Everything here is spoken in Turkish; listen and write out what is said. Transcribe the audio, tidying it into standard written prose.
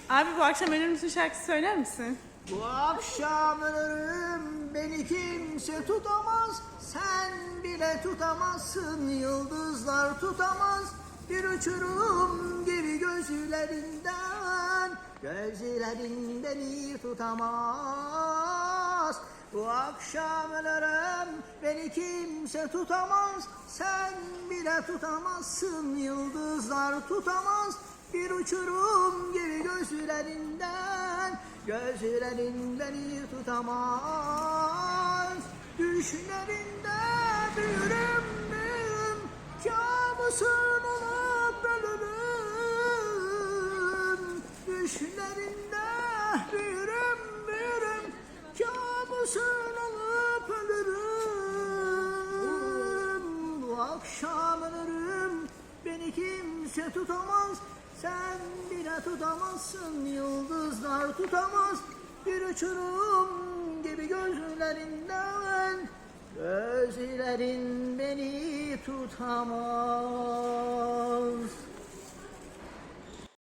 Abi bu akşam ölür müsün şarkısı söyler misin? Bu akşam ölürüm, beni kimse tutamaz. Sen bile tutamazsın, yıldızlar tutamaz. Bir uçurum gibi gözlerinden, gözlerin beni tutamaz. Bu akşam ölürüm, beni kimse tutamaz. Sen bile tutamazsın, yıldızlar tutamaz. Bir uçurum gibi gözlerinden, gözlerin beni tutamaz. Düşlerinde büyürüm büyürüm, kabusun olup ölürüm. Düşlerinde büyürüm büyürüm, kabusun olup ölürüm. Bu akşam ölürüm, beni kimse tutamaz. Sen bile tutamazsın, yıldızlar tutamaz. Bir uçurum gibi gözlerinden, gözlerin beni tutamaz.